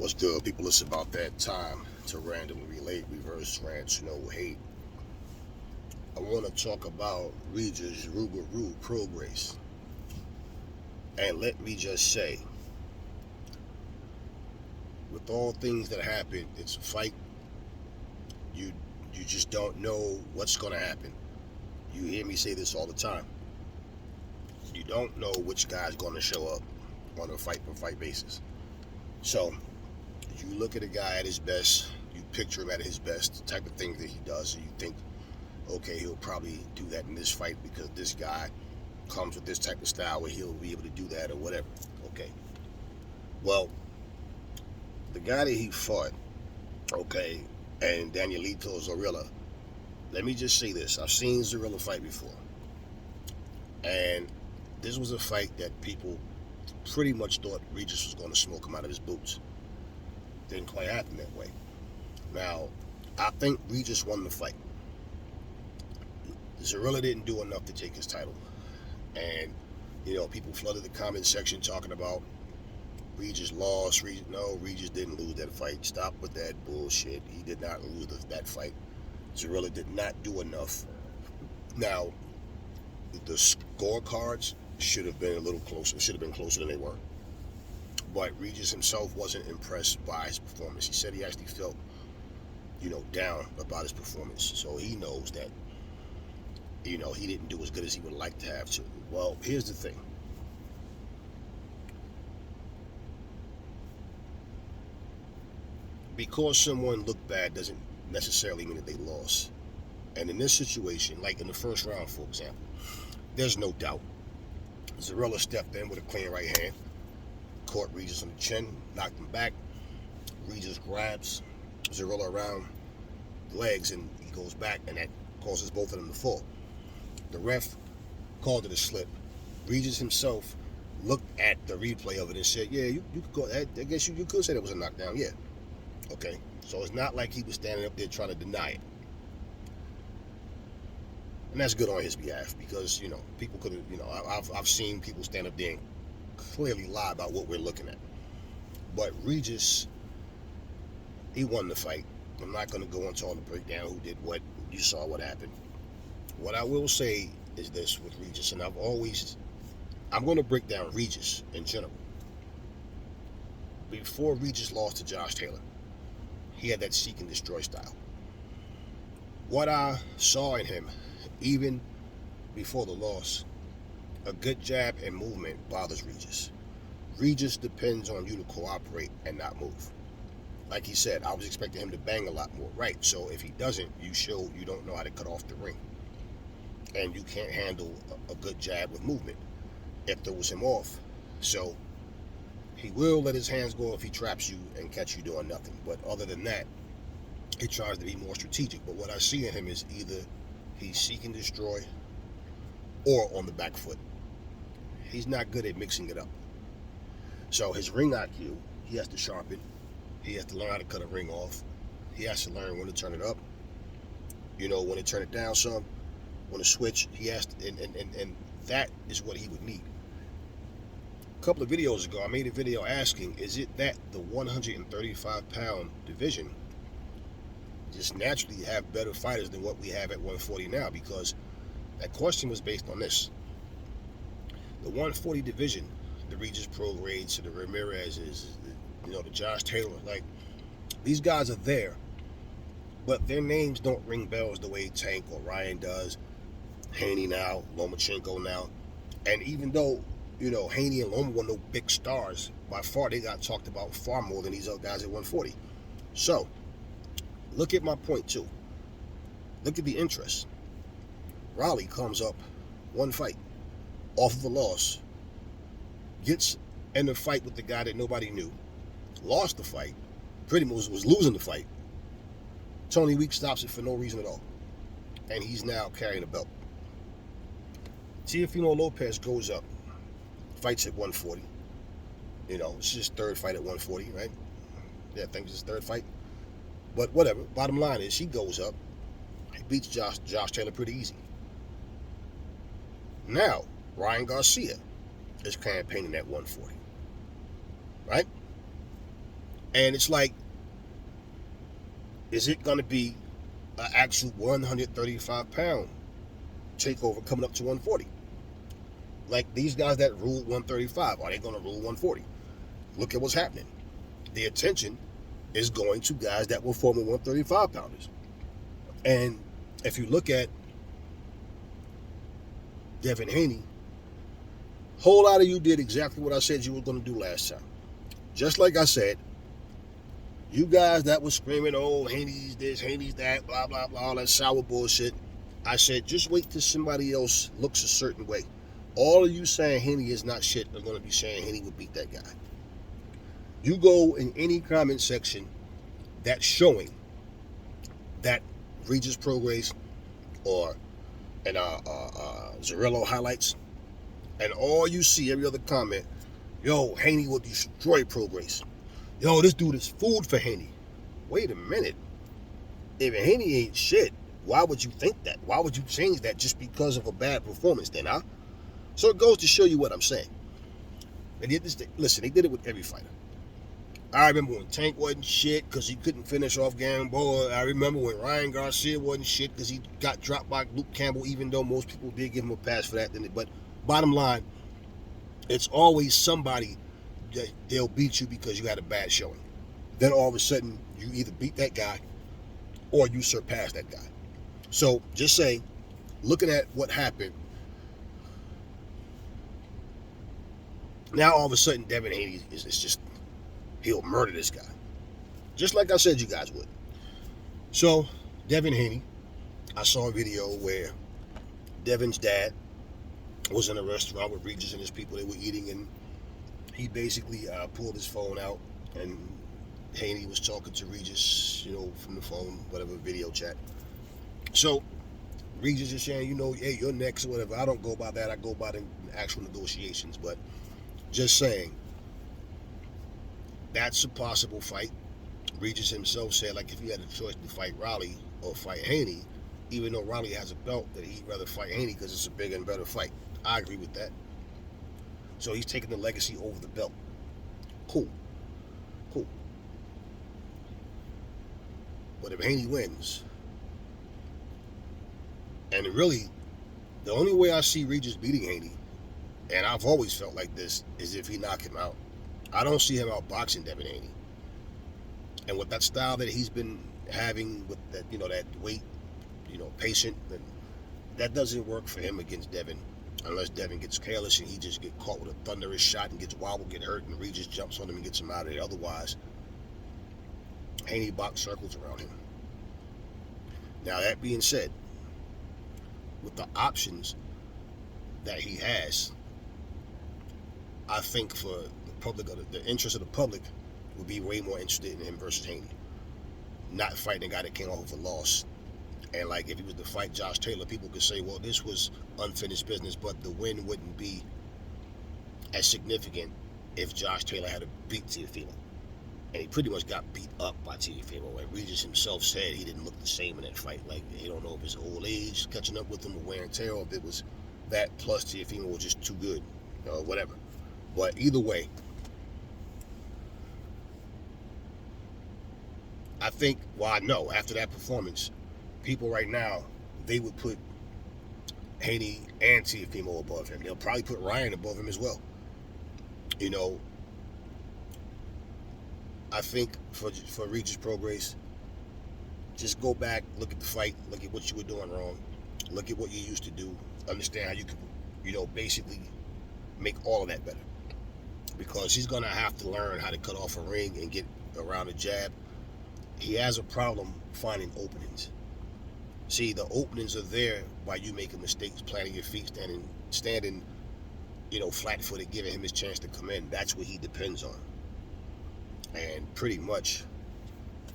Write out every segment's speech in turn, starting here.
What's good, people? It's about that time to randomly relate, reverse rants, no hate. I want to talk about Regis Prograis. And let me just say, with all things that happen, it's a fight. You just don't know what's going to happen. You hear me say this all the time. You don't know which guy's going to show up on a fight-per-fight basis. So, you look at a guy at his best, you picture him at his best, the type of things that he does, and you think, okay, he'll probably do that in this fight because this guy comes with this type of style where he'll be able to do that or whatever. Okay. Well, the guy that he fought, okay, and Danielito Zorilla, let me just say this. I've seen Zorilla fight before. And this was a fight that people pretty much thought Regis was going to smoke him out of his boots. Didn't quite happen that way. Now, I think Regis won the fight. Zorilla didn't do enough to take his title. And, people flooded the comment section talking about Regis lost. No, Regis didn't lose that fight. Stop with that bullshit. He did not lose that fight. Zorilla did not do enough. Now, the scorecards should have been a little closer. Should have been closer than they were. But Regis himself wasn't impressed by his performance. He said he actually felt, down about his performance. So he knows that, he didn't do as good as he would like to have to. Well, here's the thing. Because someone looked bad doesn't necessarily mean that they lost. And in this situation, like in the first round, for example, there's no doubt. Zorilla stepped in with a clean right hand, caught Regis on the chin, knocked him back. Regis grabs Zorilla around the legs and he goes back, and that causes both of them to fall. The ref called it a slip. Regis himself looked at the replay of it and said, yeah, you could go. I guess you could say that was a knockdown, yeah. Okay, so it's not like he was standing up there trying to deny it. And that's good on his behalf because, people could have, I've seen people stand up there and clearly lie about what we're looking at. But Regis, he won the fight. I'm not going to go into all the breakdown who did what. You saw what happened. What I will say is this with Regis, and I'm going to break down Regis in general. Before Regis lost to Josh Taylor, he had that seek and destroy style. What I saw in him, even before the loss, a good jab and movement bothers Regis. Regis depends on you to cooperate and not move. Like he said, I was expecting him to bang a lot more. Right, so if he doesn't, you show you don't know how to cut off the ring. And you can't handle a good jab with movement. It throws him off. So he will let his hands go if he traps you and catch you doing nothing. But other than that, he tries to be more strategic. But what I see in him is either he's seek and destroy or on the back foot. He's not good at mixing it up. So his ring IQ, he has to sharpen. He has to learn how to cut a ring off. He has to learn when to turn it up. When to turn it down some. When to switch. He has to, and that is what he would need. A couple of videos ago, I made a video asking, is it that the 135-pound division just naturally have better fighters than what we have at 140 now? Because that question was based on this. The 140 division, the Regis Prograis, the Ramirez's, the Josh Taylor, like, these guys are there, but their names don't ring bells the way Tank or Ryan does, Haney now, Lomachenko now. And even though, Haney and Loma were no big stars, by far they got talked about far more than these other guys at 140. So, look at my point too. Look at the interest. Raleigh comes up one fight off of a loss, gets in a fight with the guy that nobody knew, lost the fight, pretty much was losing the fight. Tony Weeks stops it for no reason at all. And he's now carrying a belt. Teofimo Lopez goes up, fights at 140. It's his third fight at 140, right? Yeah, I think it's his third fight. But whatever. Bottom line is he goes up, he beats Josh Taylor pretty easy. Now, Ryan Garcia is campaigning at 140. Right? And it's like, is it going to be an actual 135-pound takeover coming up to 140? Like these guys that ruled 135, are they going to rule 140? Look at what's happening. The attention is going to guys that were former 135 pounders. And if you look at Devin Haney, a whole lot of you did exactly what I said you were going to do last time. Just like I said, you guys that was screaming, oh, Haney's this, Haney's that, blah, blah, blah, all that sour bullshit. I said, just wait till somebody else looks a certain way. All of you saying Haney is not shit are going to be saying Haney would beat that guy. You go in any comment section that's showing that Regis Prograis or Zorilla highlights, and all you see, every other comment, yo, Haney will destroy Prograis. Yo, this dude is food for Haney. Wait a minute. If Haney ain't shit, why would you think that? Why would you change that just because of a bad performance then, huh? So it goes to show you what I'm saying. And listen, they did it with every fighter. I remember when Tank wasn't shit because he couldn't finish off Gamboa. I remember when Ryan Garcia wasn't shit because he got dropped by Luke Campbell, even though most people did give him a pass for that. But bottom line, it's always somebody that they'll beat you because you had a bad showing. Then all of a sudden, you either beat that guy or you surpass that guy. So just saying, looking at what happened, now all of a sudden Devin Haney is just, he'll murder this guy. Just like I said you guys would. So, Devin Haney, I saw a video where Devin's dad was in a restaurant with Regis and his people. They were eating, and he basically pulled his phone out, and Haney was talking to Regis, from the phone, whatever, video chat. So, Regis is saying, hey, you're next or whatever. I don't go by that. I go by the actual negotiations. But just saying, that's a possible fight. Regis himself said, like, if he had a choice to fight Raleigh or fight Haney, even though Raleigh has a belt, that he'd rather fight Haney because it's a bigger and better fight. I agree with that. So he's taking the legacy over the belt. Cool. But if Haney wins, and really, the only way I see Regis beating Haney, and I've always felt like this, is if he knock him out. I don't see him outboxing Devin Haney. And with that style that he's been having with that, that weight, patient, then that doesn't work for him against Devin, unless Devin gets careless and he just get caught with a thunderous shot and gets wobbled, get hurt, and Regis jumps on him and gets him out of there. Otherwise, Haney box circles around him. Now, that being said, with the options that he has, I think for the public, the interest of the public, would be way more interested in him versus Haney. Not fighting a guy that came off of a loss. And like, if he was to fight Josh Taylor, people could say, well, this was unfinished business, but the win wouldn't be as significant if Josh Taylor had to beat Teofimo. And he pretty much got beat up by Teofimo. And Regis himself said he didn't look the same in that fight. Like, he don't know if it's old age catching up with him, or wear and tear, or if it was that plus Teofimo was just too good, or whatever. But either way, I think, well, I know after that performance, people right now, they would put Haney and Teofimo above him. They'll probably put Ryan above him as well. I think for Regis Prograis, just go back, look at the fight, look at what you were doing wrong, look at what you used to do, understand how you could, basically make all of that better. Because he's going to have to learn how to cut off a ring and get around a jab. He has a problem finding openings. See, the openings are there by you making mistakes, planting your feet, standing, flat-footed, giving him his chance to come in. That's what he depends on. And pretty much,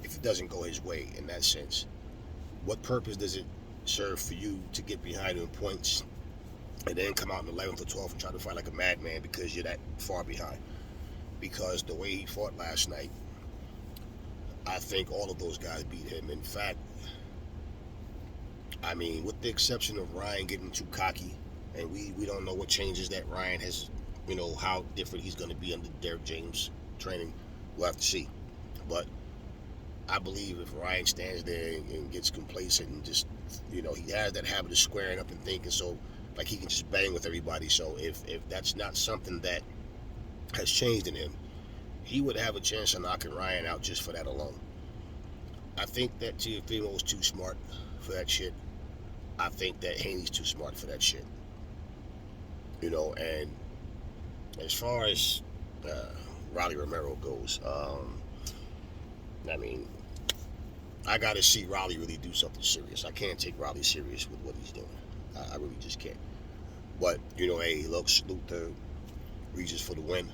if it doesn't go his way in that sense, what purpose does it serve for you to get behind him in points and then come out in the 11th or 12th and try to fight like a madman because you're that far behind? Because the way he fought last night, I think all of those guys beat him. In fact, with the exception of Ryan getting too cocky, and we don't know what changes that Ryan has, how different he's going to be under Derek James training. We'll have to see. But I believe if Ryan stands there and gets complacent and just, he has that habit of squaring up and thinking so, like he can just bang with everybody. So if that's not something that has changed in him, he would have a chance of knocking Ryan out just for that alone. I think that Teofimo's too smart for that shit. I think that Haney's too smart for that shit. And as far as Rolly Romero goes, I mean, I got to see Rolly really do something serious. I can't take Rolly serious with what he's doing. I really just can't. But, hey, look, salute to Regis for the win.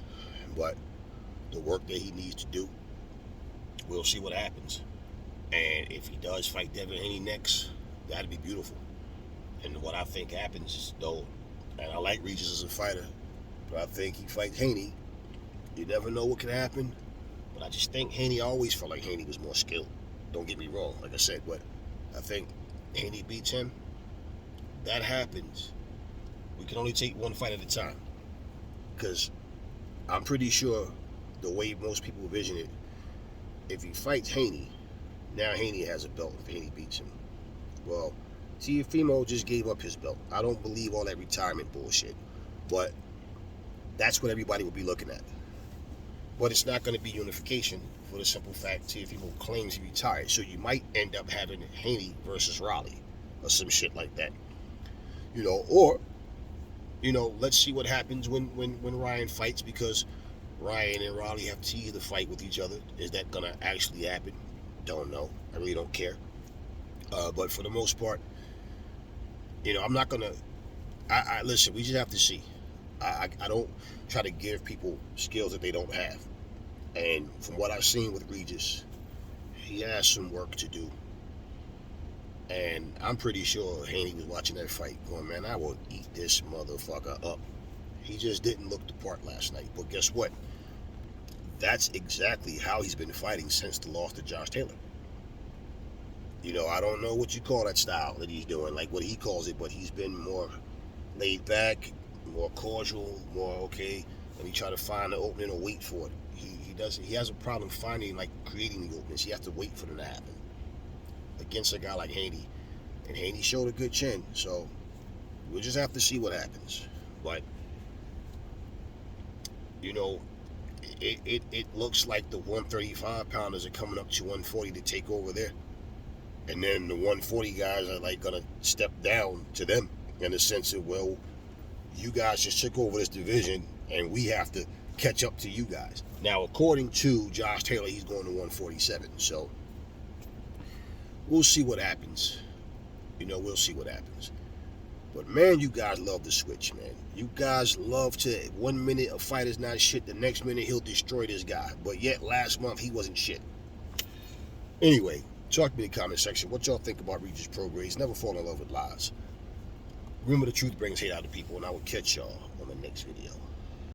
But the work that he needs to do, we'll see what happens. And if he does fight Devin Haney next, that'd be beautiful. And what I think happens, though, and I like Regis as a fighter, but I think he fights Haney. You never know what can happen. But I just think Haney, always felt like Haney was more skilled. Don't get me wrong, like I said, but I think Haney beats him. That happens. We can only take one fight at a time. Because I'm pretty sure the way most people envision it, if he fights Haney, now Haney has a belt if Haney beats him. Well, Teofimo just gave up his belt. I don't believe all that retirement bullshit. But that's what everybody will be looking at. But it's not going to be unification for the simple fact Teofimo claims he retired. So you might end up having Haney versus Rolly or some shit like that. Or, let's see what happens when Ryan fights, because Ryan and Rolly have teased the fight with each other. Is that going to actually happen? Don't know. I really don't care. But for the most part, I'm not going to... I listen, we just have to see. I don't try to give people skills that they don't have. And from what I've seen with Regis, he has some work to do. And I'm pretty sure Haney was watching that fight going, man, I will eat this motherfucker up. He just didn't look the part last night. But guess what? That's exactly how he's been fighting since the loss to Josh Taylor. I don't know what you call that style that he's doing, like what he calls it, but he's been more laid back, more cordial, more okay. Let me try to find the opening or wait for it. He has a problem finding, like, creating the openings. He has to wait for them to happen against a guy like Haney. And Haney showed a good chin, so we'll just have to see what happens. But it looks like the 135 pounders are coming up to 140 to take over there, and then the 140 guys are like gonna step down to them in the sense of, well, you guys just took over this division and we have to catch up to you guys. Now, according to Josh Taylor, he's going to 147. So we'll see what happens. We'll see what happens. But man, you guys love to switch, man. You guys love to, 1 minute a fighter's not shit, the next minute he'll destroy this guy. But yet last month he wasn't shit. Anyway, talk to me in the comment section. What y'all think about Regis Prograis? Never fall in love with lies. Remember, the truth brings hate out of people, and I will catch y'all on the next video.